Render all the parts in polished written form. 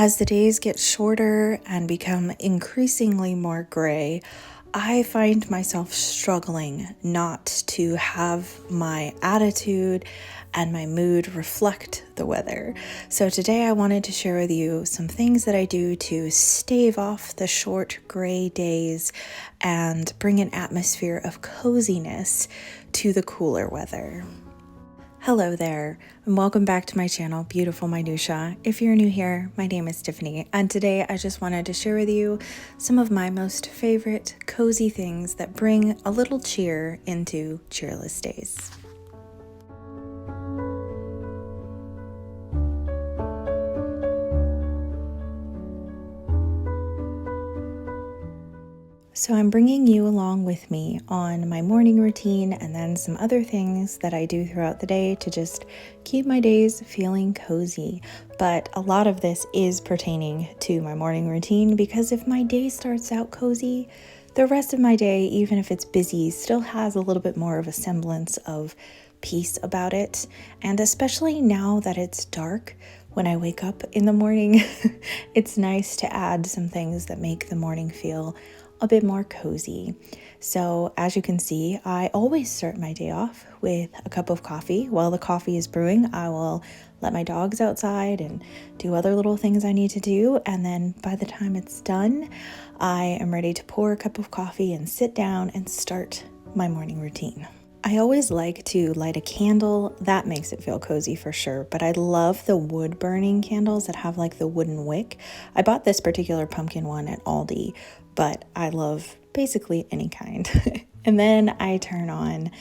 As the days get shorter and become increasingly more gray, I find myself struggling not to have my attitude and my mood reflect the weather. So today I wanted to share with you some things that I do to stave off the short gray days and bring an atmosphere of coziness to the cooler weather. Hello there, and welcome back to my channel, Beautiful Minutia. If you're new here, my name is Tiffany, and today I just wanted to share with you some of my most favorite cozy things that bring a little cheer into cheerless days. So I'm bringing you along with me on my morning routine and then some other things that I do throughout the day to just keep my days feeling cozy. But a lot of this is pertaining to my morning routine because if my day starts out cozy, the rest of my day, even if it's busy, still has a little bit more of a semblance of peace about it. And especially now that it's dark, when I wake up in the morning, it's nice to add some things that make the morning feel a bit more cozy. So as you can see, I always start my day off with a cup of coffee. While the coffee is brewing, I will let my dogs outside and do other little things I need to do. And then by the time it's done, I am ready to pour a cup of coffee and sit down and start my morning routine. I always like to light a candle. That makes it feel cozy for sure, but I love the wood burning candles that have like the wooden wick. I bought this particular pumpkin one at Aldi, but I love basically any kind. And then I turn on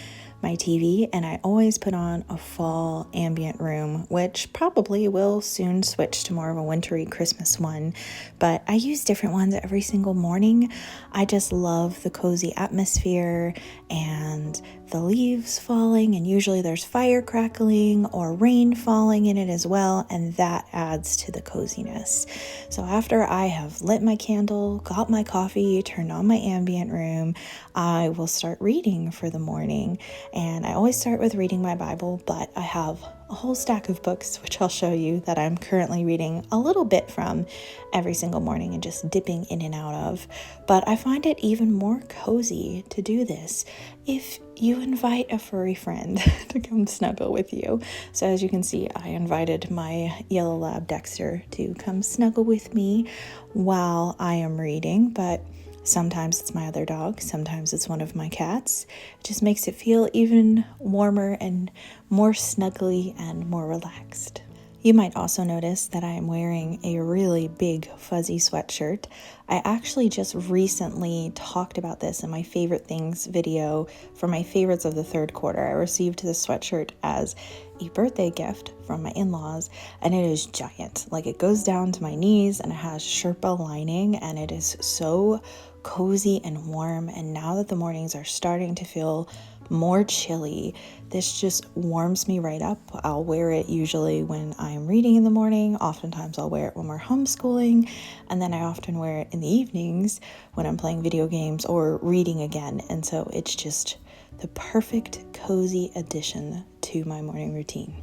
my TV and I always put on a fall ambient room, which probably will soon switch to more of a wintry Christmas one, but I use different ones every single morning. I just love the cozy atmosphere and the leaves falling, and usually there's fire crackling or rain falling in it as well, and that adds to the coziness. So after I have lit my candle, got my coffee, turned on my ambient room, I will start reading for the morning. And I always start with reading my Bible, but I have a whole stack of books, which I'll show you, that I'm currently reading a little bit from every single morning and just dipping in and out of. But I find it even more cozy to do this if you invite a furry friend to come snuggle with you. So as you can see, I invited my yellow lab Dexter to come snuggle with me while I am reading, but sometimes it's my other dog, sometimes it's one of my cats. It just makes it feel even warmer and more snuggly and more relaxed. You might also notice that I am wearing a really big fuzzy sweatshirt. I actually just recently talked about this in my favorite things video for my favorites of the third quarter. I received this sweatshirt as a birthday gift from my in-laws, and it is giant. Like, it goes down to my knees and it has Sherpa lining, and it is so cozy and warm. And now that the mornings are starting to feel more chilly, this just warms me right up. I'll wear it usually when I'm reading in the morning. Oftentimes I'll wear it when we're homeschooling, and then I often wear it in the evenings when I'm playing video games or reading again. And so it's just the perfect cozy addition to my morning routine.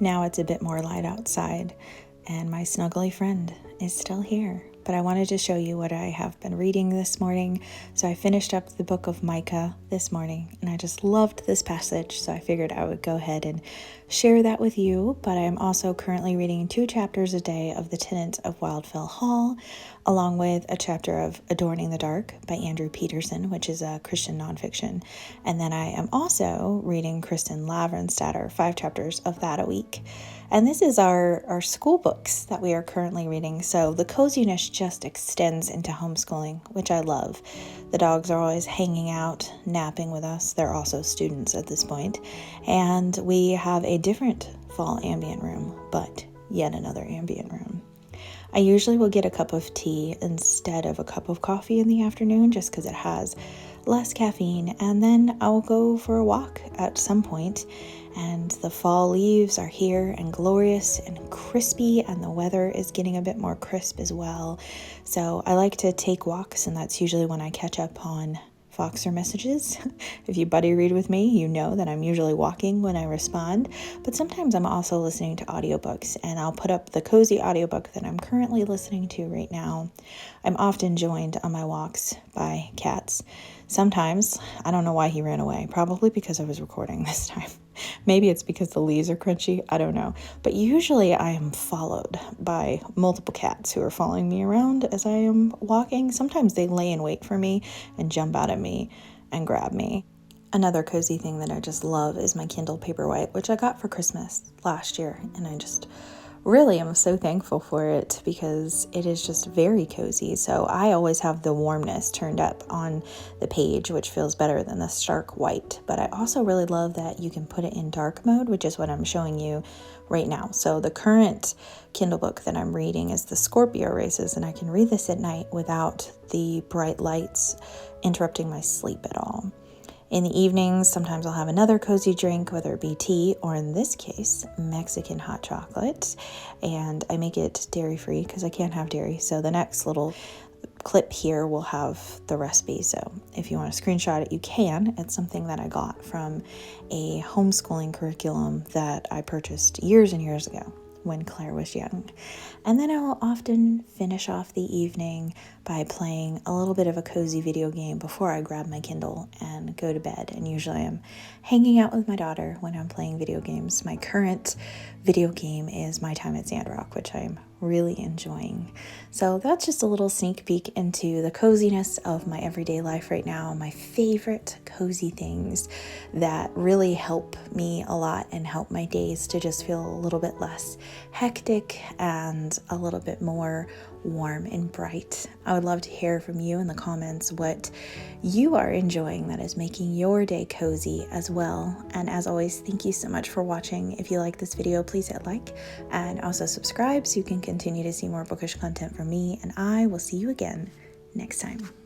Now it's a bit more light outside, and my snuggly friend is still here. But I wanted to show you what I have been reading this morning. So I finished up the book of Micah this morning, and I just loved this passage, so I figured I would go ahead and share that with you. But I am also currently reading 2 chapters a day of The Tenants of Wildfell Hall, along with a chapter of Adorning the Dark by Andrew Peterson, which is a Christian nonfiction. And then I am also reading Kristen Lavrenstatter, 5 chapters of that a week. And this is our school books that we are currently reading. So the coziness just extends into homeschooling, which I love. The dogs are always hanging out, napping with us. They're also students at this point. And we have a different fall ambient room, but yet another ambient room. I usually will get a cup of tea instead of a cup of coffee in the afternoon, just because it has less caffeine, and then I'll go for a walk at some point. and the fall leaves are here and glorious and crispy, and the weather is getting a bit more crisp as well. So I like to take walks, and that's usually when I catch up on Voxer messages. If you buddy read with me, you know that I'm usually walking when I respond, but sometimes I'm also listening to audiobooks, and I'll put up the cozy audiobook that I'm currently listening to right now. I'm often joined on my walks by cats. Sometimes, I don't know why he ran away, probably because I was recording this time. Maybe it's because the leaves are crunchy, I don't know. But usually I am followed by multiple cats who are following me around as I am walking. Sometimes they lay in wait for me and jump out at me and grab me. Another cozy thing that I just love is my Kindle Paperwhite, which I got for Christmas last year, and I just really am so thankful for it because it is just very cozy. So I always have the warmness turned up on the page, which feels better than the stark white. But I also really love that you can put it in dark mode, which is what I'm showing you right now. So the current Kindle book that I'm reading is the Scorpio Races, and I can read this at night without the bright lights interrupting my sleep at all. In the evenings, sometimes I'll have another cozy drink, whether it be tea or, in this case, Mexican hot chocolate. And I make it dairy-free because I can't have dairy. So the next little clip here will have the recipe. So if you want to screenshot it, you can. It's something that I got from a homeschooling curriculum that I purchased years and years ago when Claire was young. And then I will often finish off the evening by playing a little bit of a cozy video game before I grab my Kindle and go to bed. And usually I'm hanging out with my daughter when I'm playing video games. My current video game is My Time at Sandrock, which I'm really enjoying. So that's just a little sneak peek into the coziness of my everyday life right now, my favorite cozy things that really help me a lot and help my days to just feel a little bit less hectic and a little bit more warm and bright. I would love to hear from you in the comments what you are enjoying that is making your day cozy as well. And as always, thank you so much for watching. If you like this video, please hit like and also subscribe so you can continue to see more bookish content from me, and I will see you again next time.